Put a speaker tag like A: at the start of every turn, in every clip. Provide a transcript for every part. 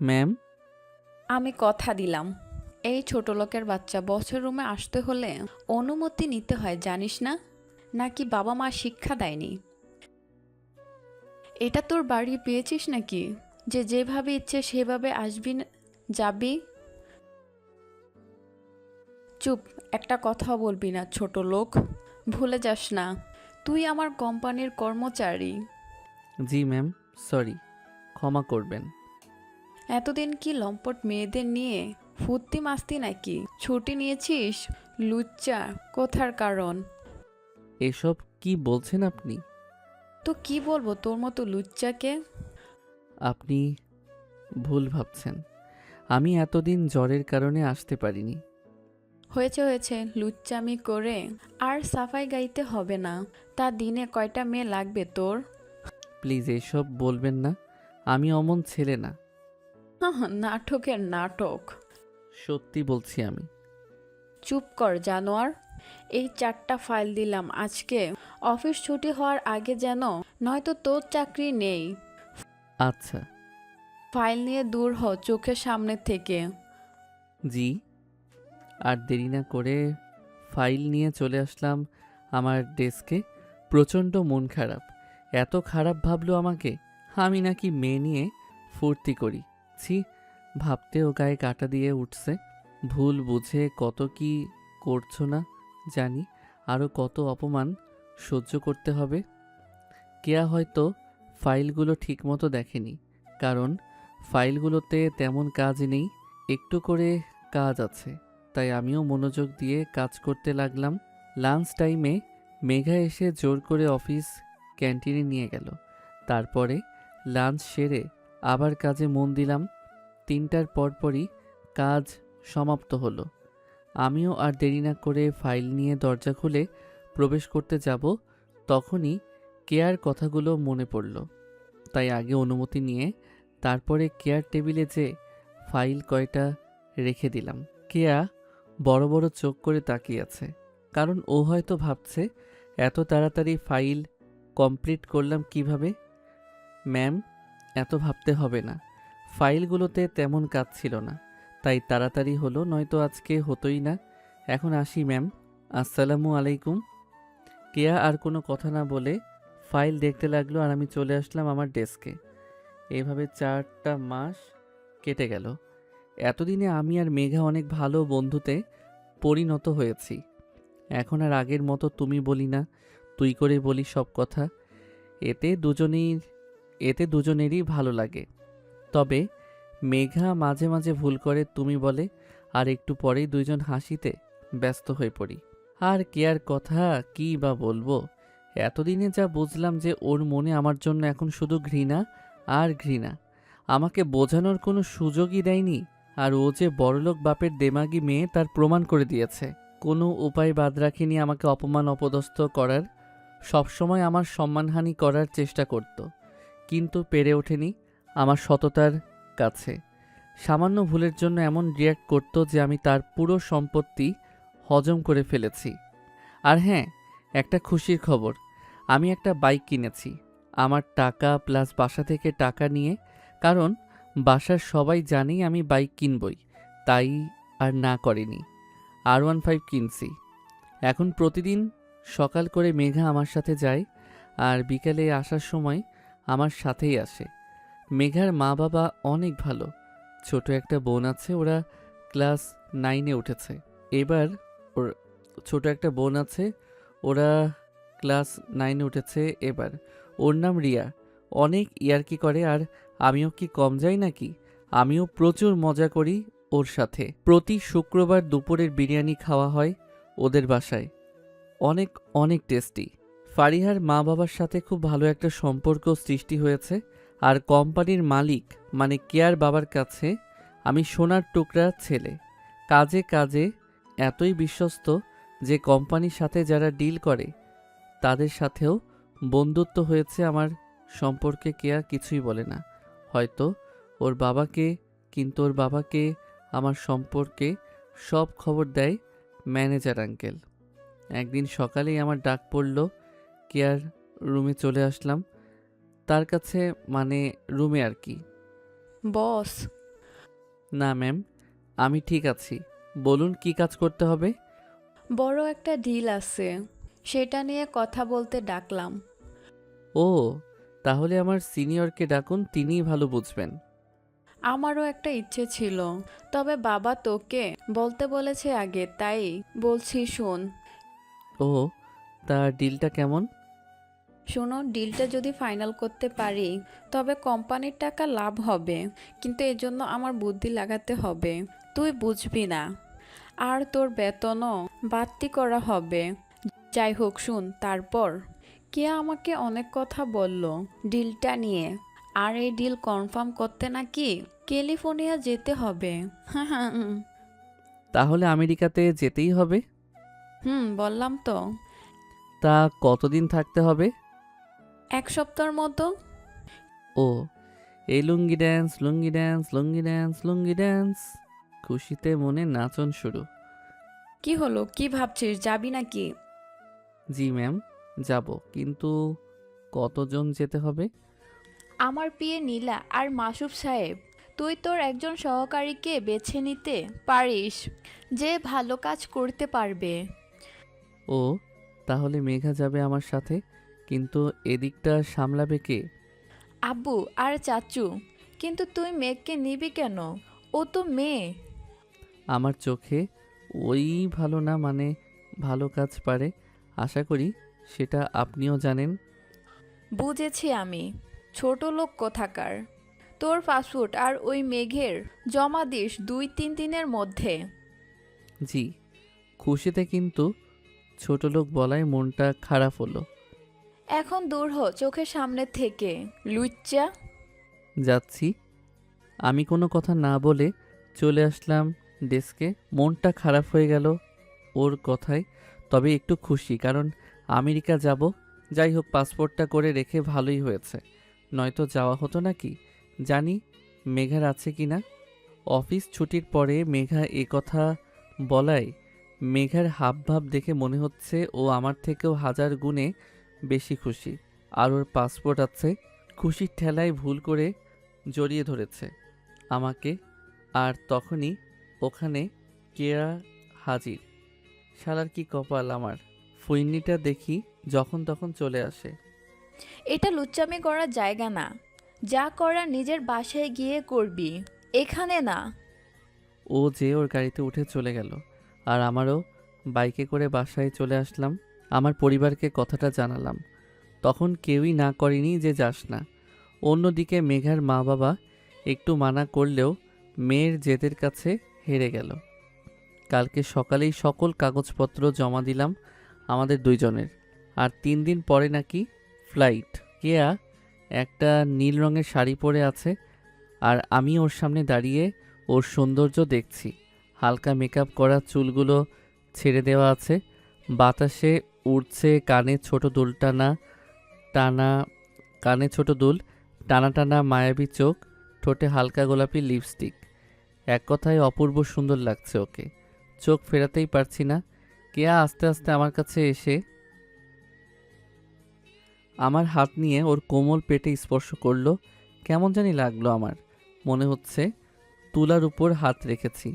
A: Ma'am.
B: আমি কথা দিলাম, এই ছোট লোকের বাচ্চা বছর রুমে আসতে হলে অনুমতি নিতে হয়, জানিস না? নাকি বাবা মা শিক্ষা দেয়নি? এটা তোর বাড়ি পেয়েছিস নাকি যে যেভাবে ইচ্ছে সেভাবে আসবি যাবি? চুপ, একটা কথা বলবি না ছোট লোক। ভুলে যাস না, তুই আমার কোম্পানির কর্মচারী।
A: জি ম্যাম, সরি, ক্ষমা করবেন।
B: এতদিন কি লম্পট মেয়েদের নিয়ে ফুর্তি মাস্তি নাকি ছুটি নিয়েছিস? লুচ্চা কোথার কারণ।
A: এসব কি বলছেন আপনি?
B: তো কি বলবো তোর মতো লুচ্চাকে?
A: আপনি ভুল ভাবছেন। আমি এতদিন জ্বরের কারণে আসতে পারিনি।
B: হয়েছে হয়েছে, লুচ্চামি করে আর সাফাই গাইতে হবে না। তা দিনে কয়টা মেয়ে লাগবে তোর?
A: প্লিজ এসব বলবেন না। আমি অমন ছেলে না।
B: নাটকের নাটক।
A: সত্যি বলছি আমি।
B: চুপ কর জানোয়ার। এই 4টা ফাইল দিলাম আজকে অফিস ছুটি হওয়ার আগে, যেন নয়তো তোর চাকরি নেই।
A: আচ্ছা।
B: ফাইল নিয়ে দূর হ চোখের সামনে থেকে।
A: জি। আর দেরি না করে ফাইল নিয়ে চলে আসলাম আমার ডেস্কে। প্রচণ্ড মন খারাপ। এত খারাপ ভাবলো আমাকে। আমি নাকি মেয়ে নিয়ে ফুর্তি করি। ছি, ভাবতেও গায়ে কাঁটা দিয়ে উঠছে। ভুল বুঝে কত কি করছো না জানি। আরও কত অপমান সহ্য করতে হবে। কেয়া হয়তো ফাইলগুলো ঠিকমতো দেখেনি, কারণ ফাইলগুলোতে তেমন কাজ নেই, একটু করে কাজ আছে। তাই আমিও মনোযোগ দিয়ে কাজ করতে লাগলাম। লাঞ্চ টাইমে মেঘা এসে জোর করে অফিস ক্যান্টিনে নিয়ে গেল। তারপরে লাঞ্চ সেরে আবার কাজে মন দিলাম। 3টার পরপরই কাজ সমাপ্ত হলো। আমিও আর দেরি না করে ফাইল নিয়ে দরজা খুলে প্রবেশ করতে যাব, তখনই কেয়ার কথাগুলো মনে পড়ল। তাই আগে অনুমতি নিয়ে তারপরে কেয়ার টেবিলে যে ফাইল কয়টা রেখে দিলাম। কেয়া বড় বড় চোখ করে তাকিয়ে আছে, কারণ ও হয়তো ভাবছে এত তাড়াতাড়ি ফাইল কমপ্লিট করলাম কিভাবে। ম্যাম, এত ভাবতে হবে না। ফাইলগুলোতে তেমন কাজ ছিল না, তাই তাড়াতাড়ি হলো, নয়তো আজকে হতোই না। এখন আসি ম্যাম। আসসালামু আলাইকুম। কেয়া আর কোনো কথা না বলে ফাইল দেখতে লাগলো, আর আমি চলে আসলাম আমার ডেস্কে। এইভাবে 4টা মাস কেটে গেল। এতদিনে আমি আর মেঘা অনেক ভালো বন্ধুতে পরিণত হয়েছি। এখন আর আগের মতো তুমি বলি না, তুই করে বলি সব কথা। এতে দুজনেই এতে দুজনেরই ভালো লাগে। তবে মেঘা মাঝে মাঝে ভুল করে তুমি বলে, আর একটু পরেই দুইজন হাসিতে ব্যস্ত হয়ে পড়ি। আর কেয়ার কথা কী বা বলবো। এতদিনে যা বুঝলাম যে ওর মনে আমার জন্য এখন শুধু ঘৃণা আর ঘৃণা। আমাকে বোঝানোর কোনো সুযোগই দেয়নি। আর ও যে বড়লোক বাপের দেমাগী মেয়ে তার প্রমাণ করে দিয়েছে। কোনো উপায় বাদ রাখেনি আমাকে অপমান অপদস্থ করার। সবসময় আমার সম্মানহানি করার চেষ্টা করত, কিন্তু পেরে ওঠেনি আমার সততার কাছে। সামান্য ভুলের জন্য এমন রিয়্যাক্ট করত যে আমি তার পুরো সম্পত্তি হজম করে ফেলেছি। আর হ্যাঁ, একটা খুশির খবর, আমি একটা বাইক কিনেছি। আমার টাকা প্লাস বাসা থেকে টাকা নিয়ে, কারণ বাসার সবাই জানেই আমি বাইক কিনবই, তাই আর না করেনি। R15 কিনছি। এখন প্রতিদিন সকাল করে মেঘা আমার সাথে যায়, আর বিকেলে আসার সময় আমার সাথেই আসে। মেঘার মা বাবা অনেক ভালো। ছোট একটা বোন আছে, ওরা ক্লাস 9-এ উঠেছে এবার। ওর ছোট একটা বোন আছে, ওরা ক্লাস 9-এ উঠেছে এবার। ওর নাম রিয়া। অনেক ইয়ার্কি করে, আর আমিও কি কম যাই নাকি? আমিও প্রচুর মজা করি ওর সাথে। প্রতি শুক্রবার দুপুরের বিরিয়ানি খাওয়া হয় ওদের বাসায়, অনেক অনেক টেস্টি। ফারিহার মা বাবার সাথে খুব ভালো একটা সম্পর্ক সৃষ্টি হয়েছে। আর কোম্পানির মালিক মানে কেয়ার বাবার কাছে আমি সোনার টুকরা ছেলে। কাজে কাজে এতই বিশ্বস্ত যে কোম্পানির সাথে যারা ডিল করে তাদের সাথেও বন্ধুত্ব হয়েছে আমার। সম্পর্কে কেয়া কিছুই বলে না হয়তো ওর বাবাকে, কিন্তু ওর বাবাকে আমার সম্পর্কে সব খবর দেয় ম্যানেজার আঙ্কেল। একদিন সকালেই আমার ডাক পড়ল, কেয়ার রুমে চলে আসলাম তার কাছে, মানে রুমে আর কি।
B: বস,
A: না ম্যাম, আমি ঠিক আছি। বলুন কি কাজ করতে হবে?
B: বড় একটা ডিল আছে, সেটা নিয়ে কথা বলতে ডাকলাম।
A: ও, তাহলে আমার সিনিয়রকে ডাকুন, তিনিই ভালো বুঝবেন।
B: আমারও একটা ইচ্ছে ছিল, তবে বাবা তোকে বলতে বলেছে আগে, তাই বলছি শোন।
A: ও, তা ডিলটা কেমন?
B: শোনো, ডিলটা যদি ফাইনাল করতে পারি তবে কোম্পানির টাকা লাভ হবে, কিন্তু এর জন্য আমার বুদ্ধি লাগাতে হবে। তুই বুঝবি না, আর তোর বেতনও বাড়তি করা হবে। যাই হোক শুন, তারপর কে আমাকে অনেক কথা বলল ডিলটা নিয়ে, আর এই ডিল কনফার্ম করতে নাকি ক্যালিফোর্নিয়া যেতে হবে।
A: তাহলে আমেরিকাতে যেতেই হবে।
B: বললাম তো।
A: তা কতদিন থাকতে হবে?
B: 1 সপ্তাহের মতো।
A: ও, এই লুঙ্গি ড্যান্স, লুঙ্গি ড্যান্স, লুঙ্গি ড্যান্স, লুঙ্গি ড্যান্স, খুশিতে মনে নাচন শুরু।
B: কি হলো, কি ভাবছিস, যাবি নাকি?
A: জি ম্যাম, যাব, কিন্তু কতজন যেতে হবে?
C: আমার পিয়ে নীলা আর মাসুফ সাহেব। তুই তোর একজন সহকারীকে বেছে নিতে পারিস যে ভালো কাজ করতে পারবে।
A: ও, তাহলে মেঘা যাবে আমার সাথে, কিন্তু এদিকটা সামলাবে কে?
C: আব্বু আর চাচু। কিন্তু তুই মেঘকে নিবি কেন? ও তো মেয়ে।
A: আমার চোখে ওই ভালো না, মানে ভালো কাজ পারে, আশা করি সেটা আপনিও জানেন।
C: বুঝেছি আমি, ছোট লোক কোথাকার। তোর পাসপোর্ট আর ওই মেঘের জমা দিস 2-3 দিনের মধ্যে।
A: জি, খুশিতে কিন্তু ছোট লোক বলায় মনটা খারাপ হলো।
C: এখন দূর হ চোখের সামনে থেকে, লুচ্চা।
A: যাচ্ছি। আমি কোনো কথা না বলে চলে আসলাম ডেস্কে। মনটা খারাপ হয়ে গেল ওর কথায়, তবে একটু খুশি, কারণ আমেরিকা যাব। যাই হোক, পাসপোর্টটা করে রেখে ভালোই হয়েছে, নয়তো যাওয়া হতো নাকি। জানি মেঘার আছে কি না। অফিস ছুটির পরে মেঘা এ কথা বলায় মেঘার হাবভাব দেখে মনে হচ্ছে ও আমার থেকেও 1000 গুণে বেশি খুশি। আর ওর পাসপোর্ট আছে। খুশির ঠেলায় ভুল করে জড়িয়ে ধরেছে আমাকে, আর তখনই ওখানে কেয়া হাজির। শালার কি কপাল আমার। ফইন্নিটা দেখি যখন তখন চলে আসে।
C: এটা লুচ্চামি করার জায়গা না, যা করার নিজের বাসায় গিয়ে করবি, এখানে না।
A: ও যে ওর গাড়িতে উঠে চলে গেল, আর আমারও বাইকে করে বাসায় চলে আসলাম। আমার পরিবারকে কথাটা জানালাম, তখন কেউই না করেনি যে যাস না। অন্যদিকে মেঘার মা বাবা একটু মানা করলেও মেয়ের জেদের কাছে হেরে গেল। কালকে সকালেই সকল কাগজপত্র জমা দিলাম আমাদের দুইজনের, আর 3 দিন পরে নাকি ফ্লাইট। কেয়া একটা নীল রঙের শাড়ি পরে আছে, আর আমি ওর সামনে দাঁড়িয়ে ওর সৌন্দর্য দেখছি। হালকা মেকআপ করা চুলগুলো ছেড়ে দেওয়া আছে, বাতাসে উড়ছে। টানা কানে ছোট দুল, টানা টানা মায়াবী চোখ, ঠোঁটে হালকা গোলাপি লিপস্টিক। এক কথায় অপূর্ব সুন্দর লাগছে ওকে, চোখ ফেরাতেই পারছি না। কেয়া আস্তে আস্তে আমার কাছে এসে আমার হাত নিয়ে ওর কোমল পেটে স্পর্শ করলো। কেমন জানি লাগলো আমার, মনে হচ্ছে তুলার উপর হাত রেখেছি।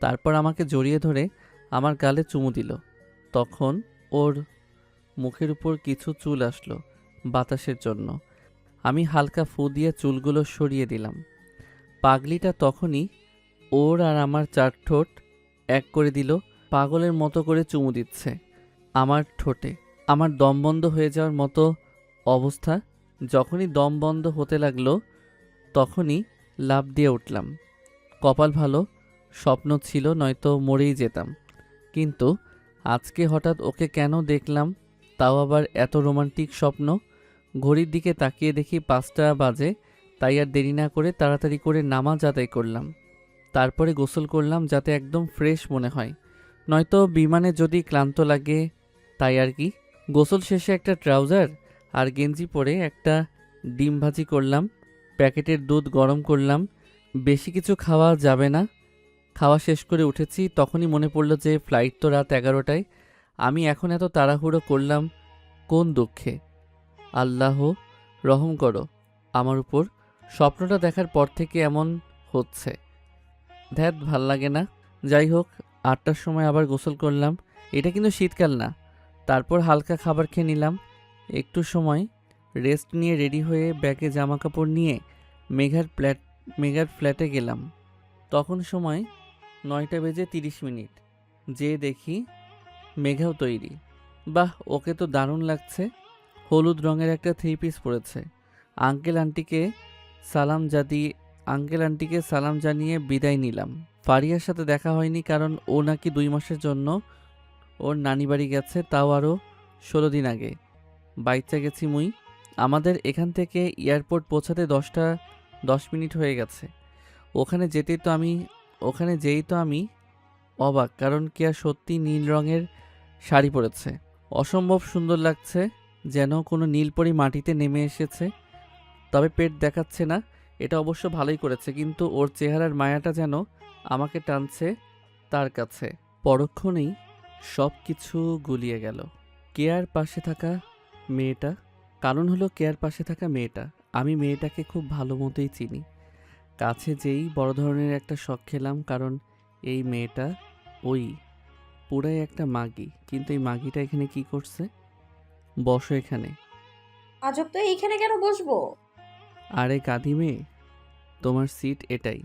A: তারপর আমাকে জড়িয়ে ধরে আমার গালে চুমু দিল। তখন ওর মুখের উপর কিছু চুল আসলো বাতাসের জন্য। আমি হালকা ফু দিয়ে চুলগুলো সরিয়ে দিলাম। পাগলিটা তখনই ওর আর আমার 4 ঠোঁট এক করে দিল, পাগলের মতো করে চুমু দিচ্ছে আমার ঠোঁটে। আমার দম বন্ধ হয়ে যাওয়ার মতো অবস্থা। যখনই দম বন্ধ হতে লাগলো তখনই লাফ দিয়ে উঠলাম। কপাল ভালো স্বপ্ন ছিল, নয়তো মরেই যেতাম। কিন্তু আজকে হঠাৎ ওকে কেন দেখলাম, তাও আবার এত রোমান্টিক স্বপ্ন। ঘড়ির দিকে তাকিয়ে দেখি 5টা বাজে, তাই আর দেরি না করে তাড়াতাড়ি করে নামাজ আদায় করলাম। তারপরে গোসল করলাম যাতে একদম ফ্রেশ মনে হয়, নয়তো বিমানে যদি ক্লান্ত লাগে, তাই আর কি। গোসল শেষে একটা ট্রাউজার আর গেঞ্জি পরে একটা ডিম ভাজি করলাম, প্যাকেটের দুধ গরম করলাম। বেশি কিছু খাওয়া যাবে না। খাওয়া শেষ করে উঠেছি, তখনই মনে পড়লো যে ফ্লাইট তো রাত 11টায়। আমি এখন এত তাড়াহুড়ো করলাম কোন দুঃখে? আল্লাহ রহম করো আমার উপর। স্বপ্নটা দেখার পর থেকে এমন হচ্ছে। ধ্যাত ভাল লাগে না। যাই হোক, 8টার সময় আবার গোসল করলাম। এটা কিন্তু শীতকাল না। তারপর হালকা খাবার খেয়ে নিলাম। একটু সময় রেস্ট নিয়ে রেডি হয়ে ব্যাগে জামা কাপড় নিয়ে মেঘার ফ্ল্যাটে গেলাম। তখন সময় 9:30। যেয়ে দেখি মেঘাও তৈরি। বাহ, ওকে তো দারুণ লাগছে। হলুদ রঙের একটা 3 পিস পরেছে। আঙ্কেল আন্টিকে আঙ্কেল আন্টিকে সালাম জানিয়ে বিদায় নিলাম। ফারিয়ার সাথে দেখা হয়নি, কারণ ও নাকি 2 মাসের জন্য ওর নানি বাড়ি গেছে, তাও আরও 16 দিন আগে। বাইচা গেছি মুই। আমাদের এখান থেকে এয়ারপোর্ট পৌঁছাতে 10 মিনিট হয়ে গেছে। ওখানে যেই তো আমি অবাক, কারণ কেয়া সত্যি নীল রঙের শাড়ি পরেছে। অসম্ভব সুন্দর লাগছে, যেন কোনো নীলপরি মাটিতে নেমে এসেছে। তবে পেট দেখাচ্ছে না, এটা অবশ্য ভালোই করেছে, কিন্তু ওর চেহারার মায়াটা যেন আমাকে টানছে তার কাছে। পরক্ষণেই সব কিছু গুলিয়ে গেল। কেয়ার পাশে থাকা মেয়েটা, কারণ হলো কেয়ার পাশে থাকা মেয়েটা। আমি মেয়েটাকে খুব ভালো মতোই চিনি। কাছে যেই বড় ধরনের একটা শখ খেলাম, কারণ এই মেয়েটা ওই পুরাই একটা মাগি। কিন্তু এই মাগিটা এখানে কি করছে? বসো এখানে।
D: আজব তো, এইখানে কেন বসবো?
A: আরে গাধি মেয়ে, তোমার সিট এটাই।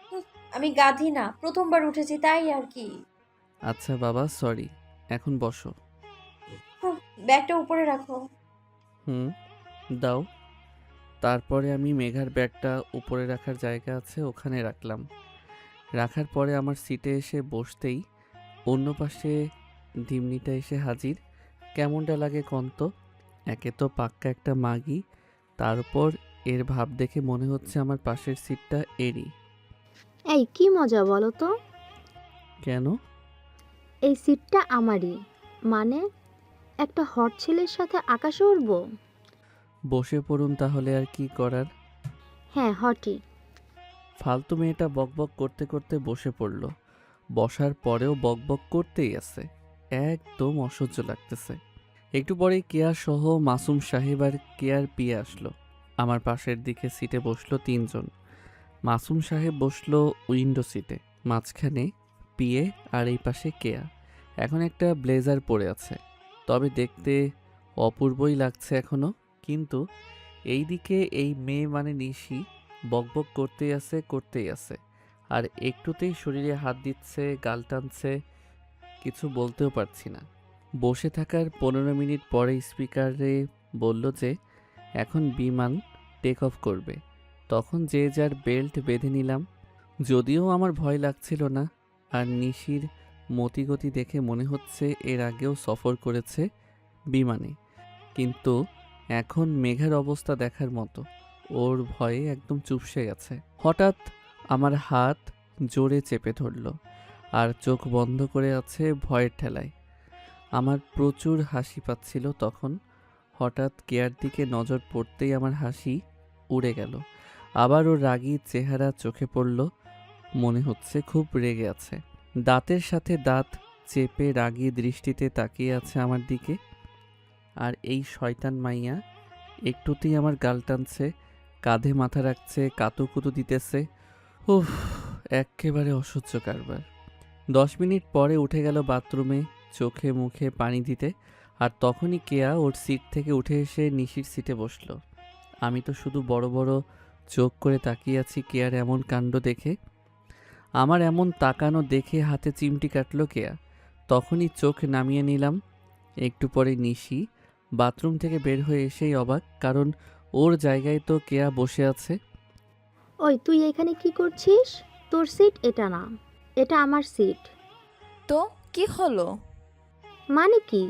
D: হুঁ, আমি গাধি না, প্রথমবার উঠেছি তাই আর কি।
A: আচ্ছা বাবা, সরি। এখন বসো।
D: হুঁ, ব্যাগটা উপরে রাখো।
A: হুম, দাও। তারপরে আমি মেঘার ব্যাগটা উপরে রাখার জায়গা আছে, ওখানে রাখলাম। রাখার পরে আমার সিটে এসে বসতেই অন্য পাশে ধিমনিটা এসে হাজির। কেমনটা লাগে কন্ত? একে তো পাক্কা একটা মাগি, তার উপর এর ভাব দেখে মনে হচ্ছে আমার পাশের সিটটা এরই।
E: এই কি মজা বলো তো?
A: কেন?
E: এই সিটটা আমারই। মানে একটা হট ছেলের সাথে আকাশে উড়বো?
A: বসে পড়ুন তাহলে, আর কি করার।
E: হ্যাঁ, হটই।
A: ফালতু মেয়েটা বকবক করতে করতে বসে পড়ল। বসার পরেও বকবক করতেই আছে। একদম অসহ্য লাগতেছে। একটু পরেই কেয়া সহ মাসুম সাহেব আর কেয়ার পিয়ে আসলো। আমার পাশের দিকে সিটে বসলো 3 জন। মাসুম সাহেব বসলো উইন্ডো সিটে, মাঝখানে পিয়ে, আর এই পাশে কেয়া। এখন একটা ব্লেজার পরে আছে, তবে দেখতে অপূর্বই লাগছে এখনো। কিন্তু এই দিকে এই মেয়ে মানে নিশি বকবক করতেই আছে। আর একটুতেই শরীরে হাত দিচ্ছে, গাল টানছে, কিছু বলতেও পারছি না। বসে থাকার 15 মিনিট পরে স্পিকারে বলল যে এখন বিমান টেক অফ করবে। তখন যে যার বেল্ট বেঁধে নিলাম। যদিও আমার ভয় লাগছিল না, আর নিশির মতিগতি দেখে মনে হচ্ছে এর আগেও সফর করেছে বিমানে। কিন্তু এখন মেঘার অবস্থা দেখার মতো, ওর ভয়ে একদম চুপসে গেছে। হঠাৎ আমার হাত জোরে চেপে ধরল, আর চোখ বন্ধ করে আছে ভয়ের ঠেলায়। আমার প্রচুর হাসি পাচ্ছিল তখন। হঠাৎ কেয়ার দিকে নজর পড়তেই আমার হাসি উড়ে গেল। আবার ওর রাগী চেহারা চোখে পড়ল, মনে হচ্ছে খুব রেগে আছে। দাঁতের সাথে দাঁত চেপে রাগী দৃষ্টিতে তাকিয়ে আছে আমার দিকে। আর এই শয়তান মাইয়া একটুতেই আমার গাল টানছে, কাঁধে মাথা রাখছে, কাতুকুতু দিতেছে। উফ, এক্কেবারে অসহ্য কারবার। 10 মিনিট পরে উঠে গেল বাথরুমে চোখে মুখে পানি দিতে। আর তখনই কেয়া ওর সিট থেকে উঠে এসে নিশির সিটে বসলো। আমি তো শুধু বড় বড় চোখ করে তাকিয়ে আছি কেয়ার এমন কাণ্ড দেখে। আমার এমন তাকানো দেখে হাতে চিমটি কাটলো কেয়া। তখনই চোখ নামিয়ে নিলাম। একটু পরে নিশি বাথরুম থেকে বের হয়ে এসেই অবাক, কারণ ওর জায়গায় তো কেয়া বসে আছে।
E: ওই তুই এখানে কি করছিস? তোর সিট এটা না, এটা আমার সিট।
B: তো কি হলো?
E: মানে কি?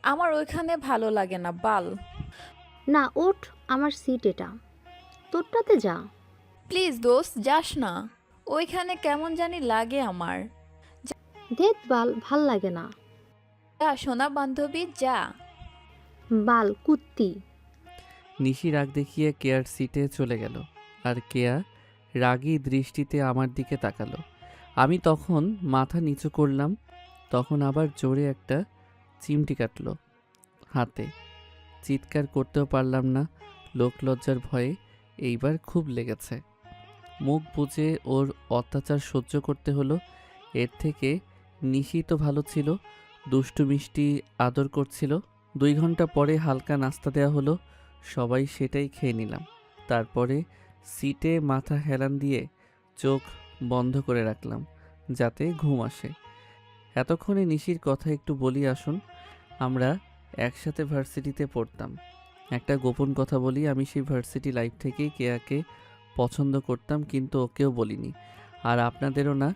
B: আমার ওইখানে ভালো লাগে না, বাল।
E: না, ওঠ, আমার সিট এটা। তোরটাতে যা।
C: প্লিজ দোস্ত, যাস না। ওইখানে কেমন জানি লাগে আমার।
E: ধেত বাল, ভাল লাগে না।
C: যা সোনা বান্ধবী, যা।
E: বাল কুত্তি।
A: নিশি রাগ দেখিয়ে কেয়ার সিটে চলে গেল, আর কেয়া রাগী দৃষ্টিতে আমার দিকে তাকালো। আমি তখন মাথা নিচু করলাম। তখন আবার জোরে একটা চিমটি কাটলো হাতে। চিৎকার করতেও পারলাম না, লোকলজ্জার ভয়ে। এইবার খুব লেগেছে। মুখ বুজে ওর অত্যাচার সহ্য করতে হলো। এর থেকে নিশি তো ভালো ছিল, দুষ্টু মিষ্টি আদর করছিল। 2 ঘন্টা পরে হালকা নাস্তা দেওয়া হলো, সবাই সেটাই খেয়ে নিলাম। তারপরে সিটে মাথা হেলান দিয়ে চোখ বন্ধ করে রাখলাম যাতে ঘুম আসে। এতক্ষণে নিশির কথা একটু বলি আসুন। আমরা একসাথে ভার্সিটিতে পড়তাম। একটা গোপন কথা বলি, আমি সেই ভার্সিটি লাইফ থেকেই কেয়াকে পছন্দ করতাম, কিন্তু ওকেও বলিনি, আর আপনাদেরও না।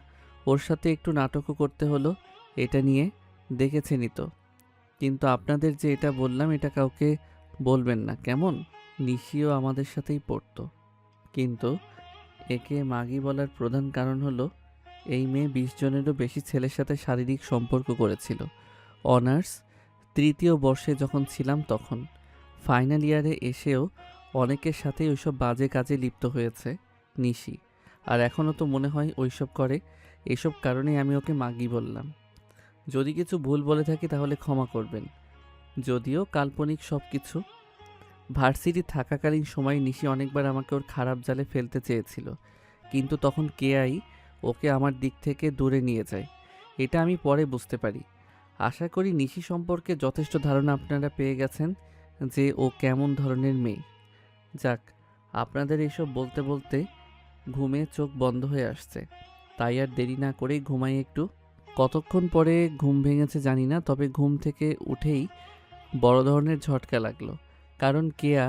A: ওর সাথে একটু নাটকও করতে হলো এটা নিয়ে, দেখেছেনই তো। কিন্তু আপনাদের যে এটা বললাম এটা কাউকে বলবেন না, কেমন? নিশিও আমাদের সাথেই পড়তো, কিন্তু একে মাগি বলার প্রধান কারণ হলো এই মেয়ে 20 জনেরও বেশি ছেলের সাথে শারীরিক সম্পর্ক করেছিল। অনার্স 3য় বর্ষে যখন ছিলাম তখন। ফাইনাল ইয়ারে এসেও অনেকের সাথেই ওইসব বাজে কাজে লিপ্ত হয়েছে নিশি, আর এখনও তো মনে হয় ওইসব করে। এসব কারণেই আমি ওকে মাগি বললাম। যদি কিছু ভুল বলে থাকি তাহলে ক্ষমা করবেন, যদিও কাল্পনিক সব কিছু। ভার্সিটি থাকাকালীন সময় নিশি অনেকবার আমাকে ওর খারাপ জালে ফেলতে চেয়েছিল, কিন্তু তখন কেআই ওকে আমার দিক থেকে দূরে নিয়ে যায়। এটা আমি পরে বুঝতে পারি। আশা করি নিশি সম্পর্কে যথেষ্ট ধারণা আপনারা পেয়ে গেছেন যে ও কেমন ধরনের মেয়ে। যাক, আপনাদের এসব বলতে বলতে ঘুমে চোখ বন্ধ হয়ে আসছে, তাই আর দেরি না করেই ঘুমাই একটু। কতক্ষণ পরে ঘুম ভেঙেছে জানি না, তবে ঘুম থেকে উঠেই বড় ধরনের ঝটকা লাগলো, কারণ কেয়া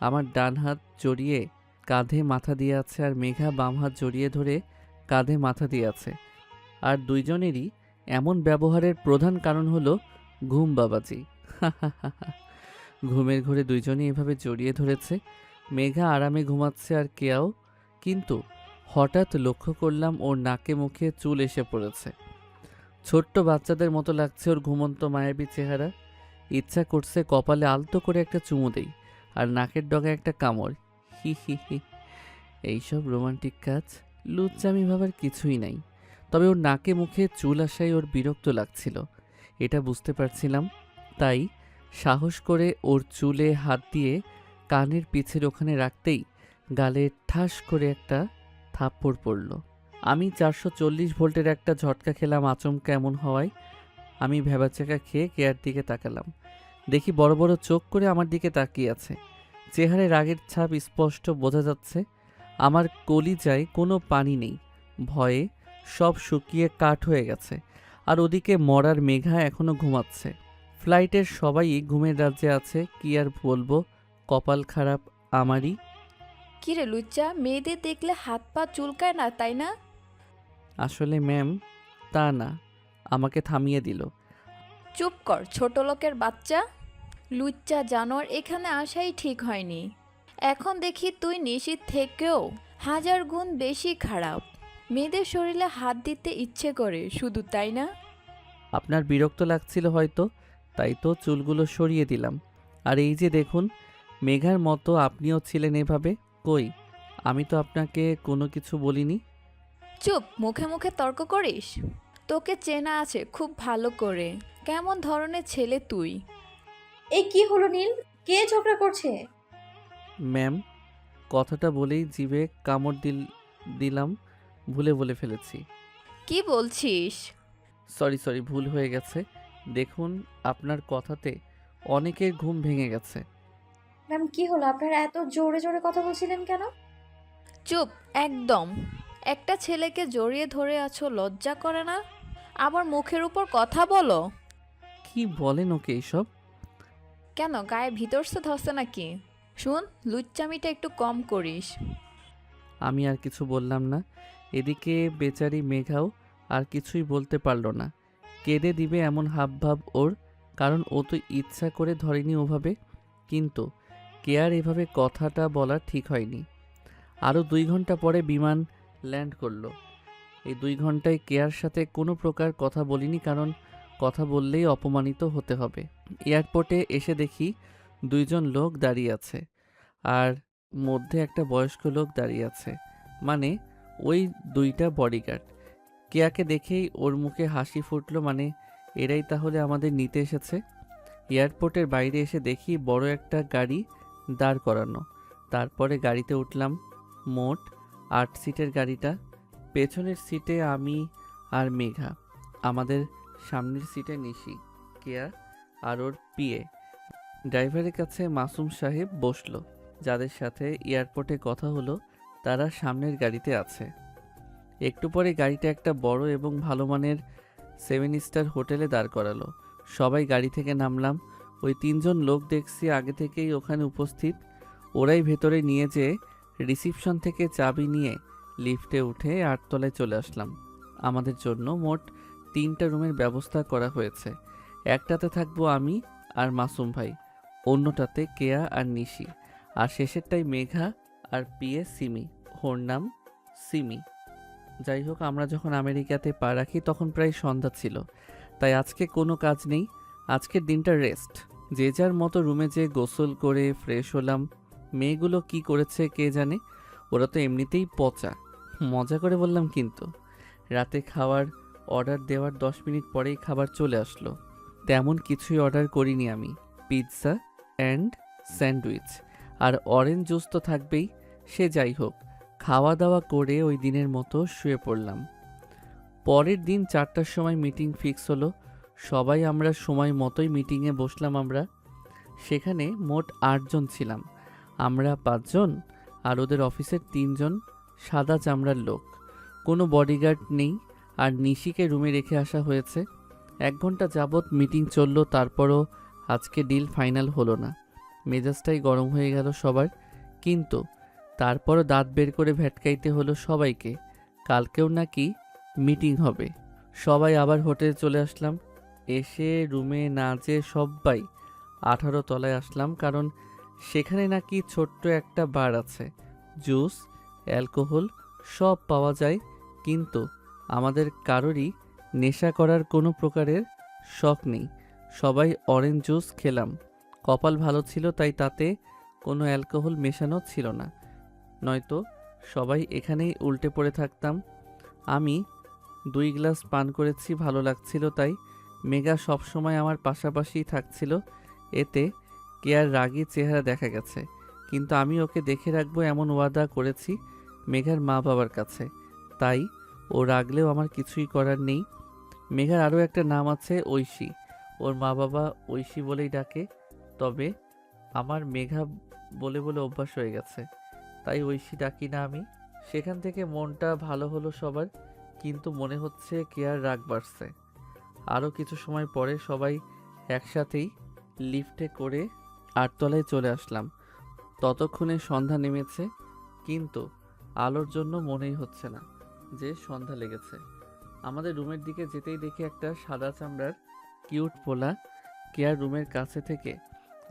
A: আমার ডান হাত জড়িয়ে কাঁধে মাথা দিয়ে আছে আর মেঘা বাম হাত জড়িয়ে ধরে কাঁধে মাথা দিয়ে আছে। আর দুইজনেরই এমন ব্যবহারের প্রধান কারণ হলো ঘুম বাবাজি। ঘুমের ঘোরে দুইজনই এভাবে জড়িয়ে ধরেছে। মেঘা আরামে ঘুমাচ্ছে আর কেয়াও, কিন্তু হঠাৎ লক্ষ্য করলাম ওর নাকে মুখে চুল এসে পড়েছে। ছোট্ট বাচ্চাদের মতো লাগছে ওর ঘুমন্ত মায়াবী চেহারা। ইচ্ছা করছে কপালে আলতো করে একটা চুমু দেই আর নাকের ডগায় একটা কামড়। হি হি হি। এইসব রোমান্টিক কাজ লুচ্চামি ভাবার কিছুই নাই, তবে ওর নাকে মুখে চুল আসায় ওর বিরক্ত লাগছিল, এটা বুঝতে পারছিলাম। তাই সাহস করে ওর চুলে হাত দিয়ে কানের পিছের ওখানে রাখতেই গালে ঠাস করে একটা থাপ্পড় পড়ল। আমি 440 ভোল্টের একটা ঝটকা খেলাম আচমকা এমন হওয়ায়। আমি ভ্যাবাচ্যাকা খেয়ে কেয়ার দিকে তাকালাম, দেখি বড় বড় চোখ করে আমার দিকে তাকিয়ে আছে। চেহারায় রাগের ছাপ স্পষ্ট বোঝা যাচ্ছে। আমার কলিজায় কোনো পানি নেই, ভয়ে সব শুকিয়ে কাঠ হয়ে গেছে। আর ওদিকে মরার মেঘা এখনো ঘুমাচ্ছে। ফ্লাইটের সবাই ঘুমের রাজ্যে আছে, কি আর বলবো, কপাল খারাপ আমারই।
C: কিরে লুচ্চা, মেয়েদের দেখলে হাত পা চুলকায় না, তাই না?
A: আসলে ম্যাম তা না, আমাকে থামিয়ে দিল।
C: চুপ কর ছোট লোকের বাচ্চা। লুচ্চা জানোয়ার, এখানে আসাই ঠিক হয়নি। এখন দেখি তুই নিশির থেকেও 1000 গুণ বেশি খারাপ। মেয়েদের শরীরে হাত দিতে ইচ্ছে করে শুধু, তাই না?
A: আপনার বিরক্ত লাগছিল হয়তো, তাই তো চুলগুলো সরিয়ে দিলাম। আর এই যে দেখুন, মেঘার মতো আপনিও ছিলেন এভাবে। কই, আমি তো আপনাকে কোনো কিছু বলিনি।
C: চুপ, মুখে মুখে তর্ক করিস? তোকে চেনা আছে খুব ভালো করে, কেমন ধরনের ছেলে তুই।
D: এই কি হলো নীল? কে ঝগড়া করছে?
A: ম্যাম, কথাটা বলেই জিভে কামড় দিলাম, ভুলে বলে ফেলেছি।
C: কি বলছিস?
A: সরি, ভুল হয়ে গেছে। দেখুন, আপনার কথাতে অনেকের ঘুম ভেঙে গেছে।
D: ম্যাম কি হলো? আপনারা এত জোরে জোরে কথা বলছিলেন কেন?
C: চুপ একদম। একটা ছেলেকে জড়িয়ে ধরে আছো, লজ্জা করে না? আবার মুখের উপর কথা বলো।
A: কি বলেন ওকে এইসব?
C: কেন, গায়ে ভিতর সে ধসে নাকি? শুন, লুচ্চামিটা একটু কম করিস।
A: আমি আর কিছু বললাম না। এদিকে বেচারি মেঘাও আর কিছুই বলতে পারল না। কেঁদে দিবে এমন হাবভাব ওর, কারণ ও তো ইচ্ছা করে ধরেনি ওভাবে। কিন্তু কেয়ার এভাবে কথাটা বলা ঠিক হয়নি। আরও 2 ঘন্টা পরে বিমান ল্যান্ড করলো। এই 2 ঘন্টায় কেয়ার সাথে কোনো প্রকার কথা বলিনি, কারণ কথা বললেই অপমানিত হতে হবে। এয়ারপোর্টে এসে দেখি 2 জন লোক দাঁড়িয়ে আছে, আর মধ্যে একটা বয়স্ক লোক দাঁড়িয়ে আছে, মানে ওই 2টা বডিগার্ড। কেয়াকে দেখেই ওর মুখে হাসি ফুটলো, মানে এরাই তাহলে আমাদের নিতে এসেছে। এয়ারপোর্টের বাইরে এসে দেখি বড় একটা গাড়ি দাঁড় করানো। তারপরে গাড়িতে উঠলাম। মোট 8 সিটের গাড়িটা। পেছনের সিটে আমি আর মেঘা, আমাদের সামনের সিটে নিশি, কেয়া আর ওর পিএ। ড্রাইভারের কাছে মাসুম সাহেব বসলো। যাদের সাথে এয়ারপোর্টে কথা হলো তারা সামনের গাড়িতে আছে। একটু পরে গাড়িটা একটা বড় এবং ভালো মানের 7 স্টার হোটেলে দাঁড় করালো। সবাই গাড়ি থেকে নামলাম। ওই 3জন লোক দেখছি আগে থেকেই ওখানে উপস্থিত। ওরাই ভেতরে নিয়ে যেয়ে রিসিপশন থেকে চাবি নিয়ে লিফটে উঠে 8 তলায় চলে আসলাম। আমাদের জন্য মোট 3টা রুমের ব্যবস্থা করা হয়েছে। একটাতে থাকবো আমি আর মাসুম ভাই, অন্যটাতে কেয়া আর নিশি, আর শেষেরটাই মেঘা আর পিএ সিমি। ওর নাম সিমি। যাই হোক, আমরা যখন আমেরিকাতে পা রাখি তখন প্রায় সন্ধ্যা ছিল, তাই আজকে কোনো কাজ নেই। আজকের দিনটা রেস্ট। যে যার মতো রুমে যেয়ে গোসল করে ফ্রেশ হলাম। মেয়েগুলো কি করেছে কে জানে, ওরা তো এমনিতেই পচা। মজা করে বললাম কিন্তু। রাতে খাওয়ার অর্ডার দেওয়ার 10 মিনিট পরেই খাবার চলে আসলো। তেমন কিছুই অর্ডার করিনি আমি। পিৎজা অ্যান্ড স্যান্ডউইচ আর অরেঞ্জ জুস তো থাকবেই। সে যাই হোক, খাওয়া দাওয়া করে ওই দিনের মতো শুয়ে পড়লাম। পরের দিন 4টার সময় মিটিং ফিক্স হলো। সবাই আমরা সময় মতোই মিটিংয়ে বসলাম। আমরা সেখানে মোট 8 জন ছিলাম। আমরা 5 জন আর ওদের অফিসের 3 জন সাদা চামড়ার লোক। কোনো বডিগার্ড নেই, আর নিশিকে রুমে রেখে আসা হয়েছে। 1 ঘন্টা যাবৎ মিটিং চললো, তারপরও আজকে ডিল ফাইনাল হলো না। মেজাজটাই গরম হয়ে গেল সবার। কিন্তু তারপরও দাঁত বের করে ভেটকাইতে হলো সবাইকে। কালকেও নাকি মিটিং হবে। সবাই আবার হোটেলে চলে আসলাম। এসে রুমে না যেয়ে সবাই 18 তলায় আসলাম, কারণ সেখানে নাকি ছোট্ট একটা বার আছে। জুস, অ্যালকোহল সব পাওয়া যায়, কিন্তু আমাদের কারোরই নেশা করার কোনো প্রকারের শখ নেই। সবাই অরেঞ্জ জুস খেলাম। কপাল ভালো ছিল তাই তাতে কোনো অ্যালকোহল মেশানো ছিল না, নয়তো সবাই এখানেই উল্টে পড়ে থাকতাম। আমি 2 গ্লাস পান করেছি, ভালো লাগছিল তাই। মেঘা সবসময় আমার পাশাপাশি থাকছিল, এতে কেয়ার রাগী চেহারা দেখা গেছে। কিন্তু আমি ওকে দেখে রাখবো এমন ওয়াদা করেছি মেঘার মা বাবার কাছে, তাই ও রাগলেও আমার কিছুই করার নেই। মেঘার আরও একটা নাম আছে, ঐশী। ওর মা বাবা ঐশী বলেই ডাকে, তবে আমার মেঘা বলে বলে অভ্যাস হয়ে গেছে, তাই ঐশী ডাকি না আমি। সেখান থেকে মনটা ভালো হলো সবার, কিন্তু মনে হচ্ছে কেয়ার রাগ বাড়ছে। আরও কিছু সময় পরে সবাই একসাথেই লিফটে করে 8 তলায় চলে আসলাম। ততক্ষণে সন্ধ্যা নেমেছে, কিন্তু আলোর জন্য মনেই হচ্ছে না যে সন্ধ্যা লেগেছে। আমাদের রুমের দিকে যেতেই দেখি একটা সাদা চামড়ার কিউট পোলা কেয়ার রুমের কাছে থেকে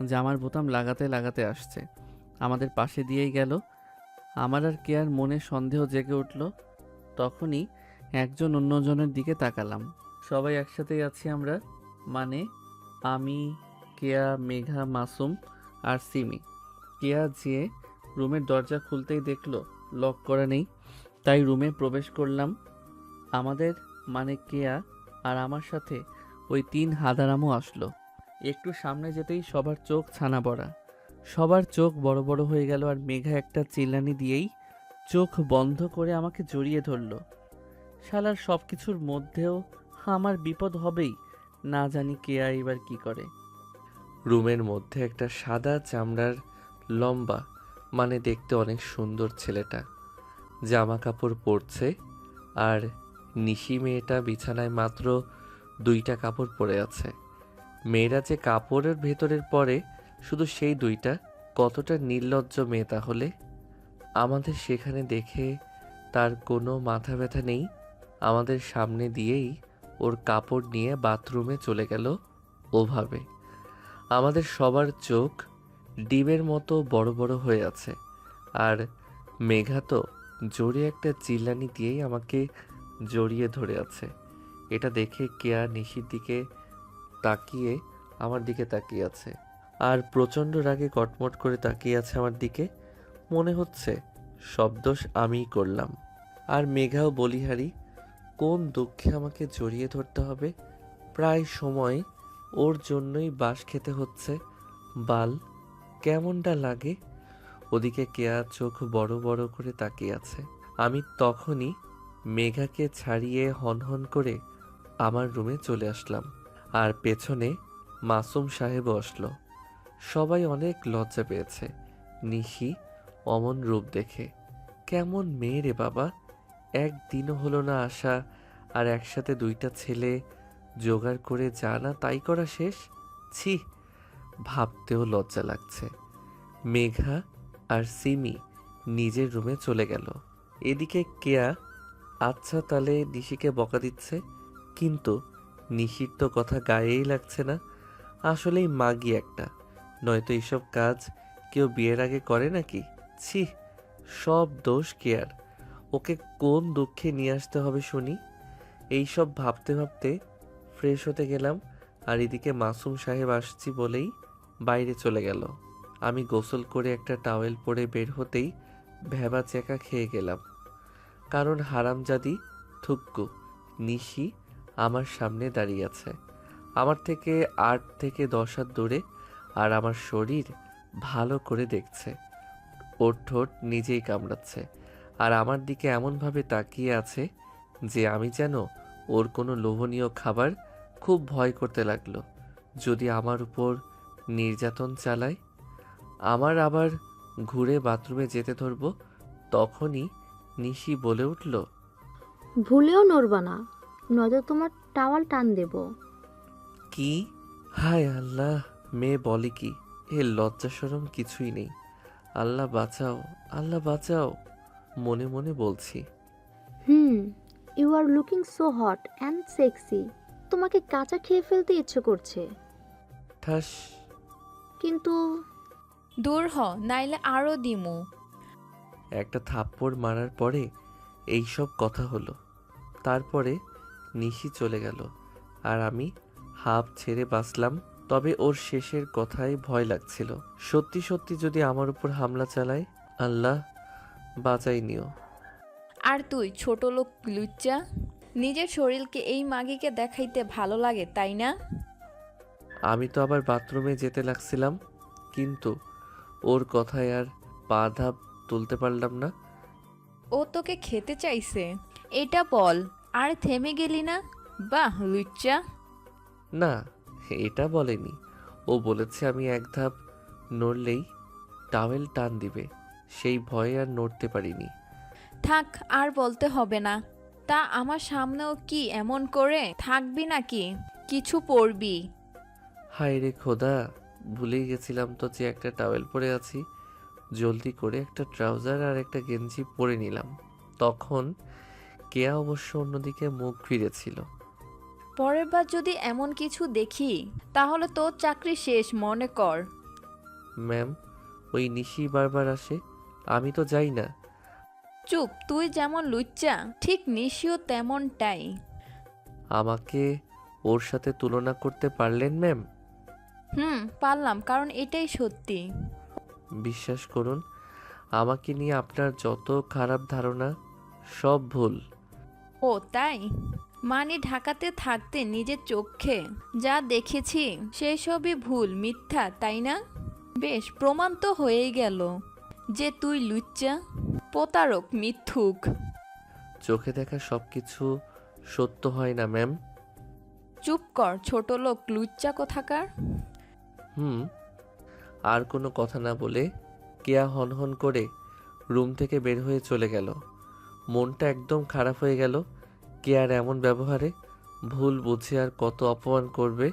A: জামার বোতাম লাগাতে লাগাতে আসছে। আমাদের পাশে দিয়েই গেল। আমার আর কেয়ার মনে সন্দেহ জেগে উঠল। তখনই একজন অন্যজনের দিকে তাকালাম। সবাই একসাথেই আছি আমরা, মানে আমি, কেয়া, মেঘা, মাসুম আর সিমি। কেয়া যেয়ে রুমের দরজা খুলতেই দেখলো লক করা নেই, তাই রুমে প্রবেশ করলাম। আমাদের মানে কেয়া আর আমার সাথে ওই 3 হাদারামও আসলো। একটু সামনে যেতেই সবার চোখ ছানা বড়া। সবার চোখ বড় বড় হয়ে গেল, আর মেঘা একটা চিল্লানি দিয়েই চোখ বন্ধ করে আমাকে জড়িয়ে ধরলো। শালার সব কিছুর মধ্যেও আমার বিপদ হবেই, না জানি কেয়া এবার কি করে।
F: রুমের মধ্যে একটা সাদা চামড়ার লম্বা, মানে দেখতে অনেক সুন্দর ছেলেটা জামা কাপড় পরছে, আর নিশি মেয়েটা বিছানায় মাত্র 2টা কাপড় পরে আছে। মেয়েরা যে কাপড়ের ভেতরের পরে শুধু সেই 2টা, কতটা নির্লজ্জ মেয়ে তাহলে। আমাদের সেখানে দেখে তার কোনো মাথা ব্যথা নেই। আমাদের সামনে দিয়েই ওর কাপড় নিয়ে বাথরুমে চলে গেল ওভাবে। আমাদের সবার চোখ ডিমের মতো বড় বড় হয়ে আছে, আর মেঘা তো জোরে একটা চিল্লানি দিয়েই আমাকে জড়িয়ে ধরে আছে। এটা দেখে কেয়া নিশির দিকে তাকিয়ে আমার দিকে তাকিয়ে আছে, আর প্রচণ্ড রাগে কটমট করে তাকিয়ে আছে আমার দিকে। মনে হচ্ছে সব দোষ আমিই করলাম। আর মেঘাও বলিহারি, কোন দুঃখে আমাকে জড়িয়ে ধরতে হবে। প্রায় সময় ওর জন্যই বাস খেতে হচ্ছে। বাল, কেমনটা লাগে। ওদিকে কেয়া চোখ বড় বড় করে তাকিয়ে আছে। আমি তখনই মেঘাকে ছাড়িয়ে হনহন করে আমার রুমে চলে আসলাম। আর পেছনে মাসুম সাহেবও আসলো। সবাই অনেক লজ্জা পেয়েছে নিশি অমন রূপ দেখে। কেমন মেয়ে রে বাবা, একদিনও হলো না আসা, আর একসাথে দুইটা ছেলে জোগাড় করে যা না তাই করা শেষ। ছি, ভাবতেও লজ্জা লাগছে। মেঘা আর সিমি নিজের রুমে চলে গেল। এদিকে কেয়া আচ্ছা তাহলে নিশিকে বকা দিচ্ছে, কিন্তু নিশির তো কথা গায়েই লাগছে না। আসলেই মাগি একটা, নয়তো এইসব কাজ কেউ বিয়ের আগে করে নাকি? ছি, সব দোষ কেয়ার। ওকে কোন দুঃখে নিয়ে আসতে হবে শুনি। এইসব ভাবতে ভাবতে ফ্রেশ হতে গেলাম, আর এদিকে মাসুম সাহেব আসছি বলেই বাইরে চলে গেল। আমি গোসল করে একটা টাওয়েল পরে বের হতেই ভ্যাবা চেকা খেয়ে গেলাম, কারণ হারামজাদি থুক্কু নিশি আমার সামনে দাঁড়িয়ে আছে, আমার থেকে 8 থেকে 10 হাত দূরে, আর আমার শরীর ভালো করে দেখছে। ওর ঠোঁট নিজেই কামড়াচ্ছে, আর আমার দিকে এমনভাবে তাকিয়ে আছে যে আমি যেন ওর কোনো লোভনীয় খাবার। খুব ভয় করতে লাগলো যদি আমার উপর নির্যাতন চালায়। আমার আবার ঘুরে বাথরুমে যেতে ধরবো, তখনই নিশি বলে উঠল,
E: ভুলেও নড়বা না, নয়তো তোমার টাওয়াল টান দেব।
F: কি? হায় আল্লাহ, মেয়ে বলে কি? এ লজ্জা শরম কিছুই নেই। আল্লাহ বাঁচাও, আল্লাহ বাঁচাও, মনে মনে বলছি।
E: You are looking so hot and sexy. তোমাকে কাঁচা খেয়ে ফেলতে ইচ্ছে করছে,
F: ঠাস।
E: কিন্তু
C: দূর হ, নাইলে আরও দিমু।
F: একটা থাপ্পড় মারার পরে এই সব কথা হলো। তারপরে নিশি চলে গেল, আর আমি হাঁপ ছেড়ে বাঁচলাম। তবে ওর শেষের কথায় ভয় লাগছিল। সত্যি সত্যি যদি আমার উপর হামলা চালায়, আল্লাহ বাঁচাই নিও।
C: আর তুই ছোট লোক লুচ্চা, নিজের শরীরকে এই মাগিকে দেখাইতে ভালো লাগে তাই না?
F: আমি তো আবার বাথরুমে যেতে লাগছিলাম, কিন্তু ওর কথায় আর পা ধাপ তুলতে পারলাম না।
C: ও তোকে খেতে চাইছে এটা বল, আর থেমে গেলি না? বাহ লুচ্চা।
F: না, এটা বলেনি। ও বলেছে আমি এক ধাপ নড়লেই টাওয়েল টান দিবে, সেই ভয়ে আর নড়তে পারিনি।
C: থাক, আর বলতে হবে না। তা আমার সামনেও কি এমন করে থাকবি নাকি কিছু পরবি?
F: হায় রে খোদা, ভুলেই গেছিলাম তো যে একটা টাওয়েল পরে আছি। জলদি করে একটা ট্রাউজার আর একটা গেঞ্জি পরে নিলাম। তখন কেয়া অবশ্য অন্যদিকে মুখ ফিরেছিল।
C: পরের বার যদি এমন কিছু দেখি তাহলে তোর চাকরি শেষ মনে কর।
F: ম্যাম, ওই নিশি বারবার আসে, আমি তো যাই না।
C: চুপ, তুই যেমন লুচ্চা ঠিক নিশিও তেমনটাই।
F: আমাকে ওর সাথে তুলনা করতে পারলেন ম্যাম?
C: পারলাম, কারণ এটাই সত্যি।
F: বিশ্বাস করুন, আমাকে নিয়ে আপনার যত খারাপ ধারণা সব ভুল।
C: ও তাই? মানে ঢাকাতে থাকতে নিজের চোখে যা দেখেছি সেই সবই ভুল মিথ্যা, তাই না? বেশ, প্রমাণ তো হয়েই গেল যে তুই লুচ্চা, প্রতারক, মিথ্যুক।
F: চোখে দেখা সব কিছু সত্য হয় না ম্যাম।
C: চুপ কর ছোট লোক লুচ্চা কোথাকার।
F: আর কোনো কথা না বলে কেয়া হনহন করে রুম থেকে বের হয়ে চলে গেল। মনটা একদম খারাপ হয়ে গেল কেয়ার এমন ব্যবহারে। ভুল বুঝে আর কত অপমান করবে,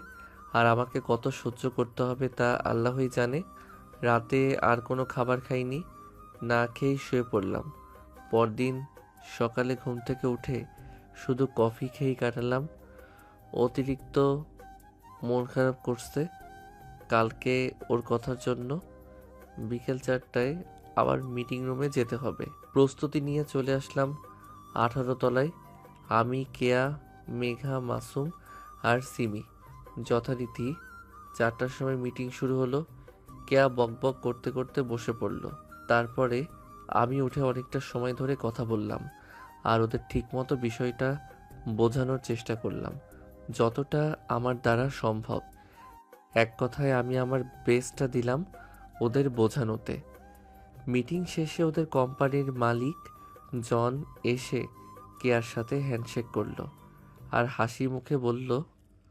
F: আর আমাকে কত সহ্য করতে হবে তা আল্লাহই জানে। রাতে আর কোনো খাবার খাইনি, না খেয়েই শুয়ে পড়লাম। পরদিন সকালে ঘুম থেকে উঠে শুধু কফি খেয়েই কাটালাম। অতিরিক্ত মন খারাপ করছে কালকে ওর কথার জন্য। বিকেল 4টায় আবার মিটিং রুমে যেতে হবে। প্রস্তুতি নিয়ে চলে আসলাম 18 তলায়। আমি, কেয়া, মেঘা, মাসুম আর সিমি। যথারীতি 4টার সময় মিটিং শুরু হলো। কেয়া বকবক করতে করতে বসে পড়ল। তারপরে আমি উঠে অনেকটা সময় ধরে কথা বললাম, আর ওদের ঠিকমতো বিষয়টা বোঝানোর চেষ্টা করলাম যতটা আমার দ্বারা সম্ভব। এক কথায় আমি আমার বেস্টটা দিলাম ওদের বোঝানোতে। মিটিং শেষে ওদের কোম্পানির মালিক জন এসে কেয়ার সাথে হ্যান্ডশেক করলো আর হাসি মুখে বলল,